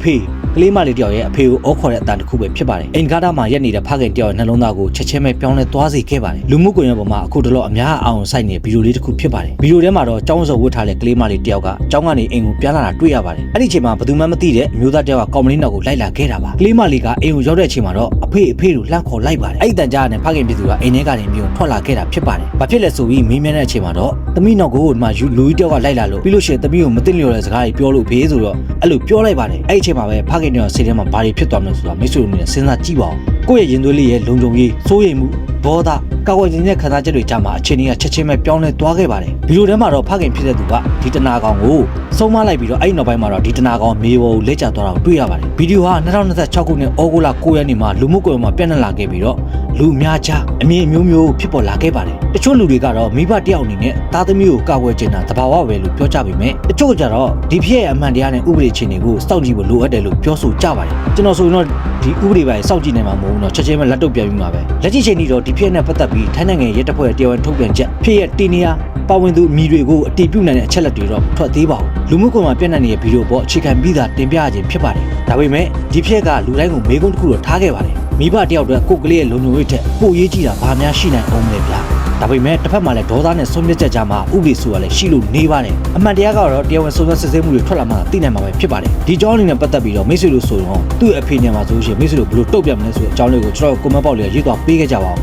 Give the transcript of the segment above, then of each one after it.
ဖေကလေးမလေးတယောက်ရဲ့အဖေကိုအော်ခေါ်တဲ့အတန်တစ်ခုပဲဖြစ်ပါတယ်အိမ်ကားသားမှာရက်နေတဲ့ဖခင်တယောက်ရဲ့နှလုံးသားကိုချက်ချင်းပဲပြောင်းလဲသွားစေခဲ့ပါတယ်လူမှုကွန်ရက်ပေါ်မှာအခုတလောအများအောင်စိုက်နေတဲ့ဗီဒီယိုလေးတစ်ခုဖြစ်ပါတယ်ဗီဒီယိုထဲမှာတော့ကျောင်းစုံဝတ်ထားတဲ့ကလေးမလေးတယောက်ကကျောင်းကနေအိမ်ကိုပြန်လာတာတွေ့ရပါတယ်အဲ့ဒီအချိန်မှာဘယ်သူမှမသိတဲ့အမျိုးသားတယောက်ကကောင်မလေးနောက်ကိုလိုက်လာခဲ့တာပါကလေးမလေးကအိမ်ကိုရောက်တဲ့အချိန်မှာတော့အဖေကိုလှမ်းခေါ်လိုက်ပါတယ်အဲ့ဒီတန်ကြားနဲ့ဖခင်ပြည်သူကအိမ်ထဲကနေမြို့ထွက်လာခဲ့တာဖြစ်ပါတယ်ဘာဖြစ်လဲဆိုပြီးမေးမြန်းတဲ့အချိန်မှာတော့သမီးနောက်ကိုဒီမှာလူကြီးတယောက်ကလိုက်လာလို့ပြီးလို့ရှိရင်သမီးကိုမသိလျော်တဲ့စကားတွေပြောလို့ဖေးဆိုတော့အဲ့လိုပြောလိုက်ပါတယ်အဲ့ဒီအချိန်မှာပဲဖခင်တယောက်စိတ်ထဲမှာဘာတွေဖြစ်သွားမလဲဆိုတာမိတ်ဆွေတို့နဲ့စဉ်းစားကြည့်ပါဦးကိုယ့်ရဲ့ရင်သွေးလေးရဲ့လုံခြုံရေးစိုးရိမ်မှုဘောသားကာကွယ်ခြင်းနဲ့ခံစားချက်တွေကြားမှာအခြေအနေကချက်ချင်းပဲပြောင်းလဲသွားခဲ့ပါတယ်ဗီဒီယိုထဲမှာတော့ဖခင်ဖြစ်တဲ့သူကဒီတနာကောင်ကိုဆုံးမလိုက်ပြီးတော့အဲ့ဒီနောက်ပိုင်းမှာတော့ဒီတနာကောင်မေဘောကိုလက်ကျသွားတာကိုတွေ့ရပါတယ်ဗီဒီယိုဟာ2026ခုနှစ်ဩဂုတ်လ9ရက်နေ့မှာလူမှုကွန်ရက်မှာပြန့်နှံ့လာခဲ့ပြီးတော့လူအများကြားအမြင်မျိုးမျိုးဖြစ်ပေါ်လာခဲ့ပါတယ်တချို့လူတွေကတော့မိဘတယောက်အနေနဲ့သားသမီးကိုကာကွယ်ခြင်းတာသဘာဝပဲလို့ပြောကြပေမဲ့တချို့ကြတော့ဒီဖြစ်ရဲ့အမှန်တရားနဲ့ဥပဒေချင်းတွေကိုစောင့်ကြည့်ဖို့လိုအပ်တယ်လို့ပြောဆိုကြပါတယ်ကျွန်တော်ဆိုရင်တော့ဒီဥပဒေပိုင်းစောင့်ကြည့်နေမှာမဟုတ်ဘူးเนาะချက်ချင်းပဲလက်တော့ပြန်ပြီးမှာပဲလက်ရှိချိန်ထိတော့ဒီဖြစ်နဲ့ပတ်သက်ပြီးထိုင်းနိုင်ငံရဲတပ်ဖွဲ့တရားဝင်ထုတ်ပြန်ချက်ဖြစ်ရဲ့တီနီယာပါဝင်သူအမည်တွေကိုအတည်ပြုနိုင်တဲ့အချက်လက်တွေတော့ထွက်သေးပါဘူးလူမှုကွန်ရက်မှာပြန့်နှံ့နေတဲ့ဗီဒီယိုပေါ်အခြေခံပြီးသားတင်ပြခြင်းဖြစ်ပါတယ်ဒါပေမဲ့ဒီဖြစ်ကလူတိုင်းကိုမေးခွန်းတစ်ခုတော့ထားခဲ့ပါတယ်မိဘတယောက်တည်းကိုယ်ကလေးရဲ့လုံခြုံရေးထက်ပိုရေးကြည့်တာဘာများရှိနိုင်အောင်လဲဗျာဒါပေမဲ့တစ်ဖက်မှာလည်းဒေါသနဲ့ဆုံးဖြတ်ချက်ကြားမှာဥပဒေဆိုတာလည်းရှိလို့နေပါတယ်အမှန်တရားကတော့တရားဝင်စုံစမ်းစစ်ဆေးမှုတွေထွက်လာမှသိနိုင်မှာပဲဖြစ်ပါတယ်ဒီကြောင်းအနေနဲ့ပတ်သက်ပြီးတော့မိတ်ဆွေတို့ဆိုရင်သူ့အဖေညံမှာဆိုရှင်မိတ်ဆွေတို့ဘယ်လိုတုတ်ပြမလဲဆိုတဲ့အကြောင်းလေးကိုကျွန်တော် comment box လေးရေးသွားပေးခဲ့ကြပါဦး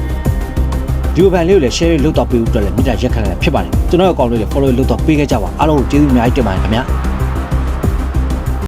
ဒီဗန်လေးကိုလည်း share လုပ်တော့ပေးဖို့အတွက်လည်းမိတာရက်ခံရတာဖြစ်ပါတယ်ကျွန်တော်ရဲ့အကောင့်လေးကို follow လုပ်တော့ပေးခဲ့ကြပါအားလုံးကိုကျေးဇူးအများကြီးတင်ပါတယ်ခင်ဗျာ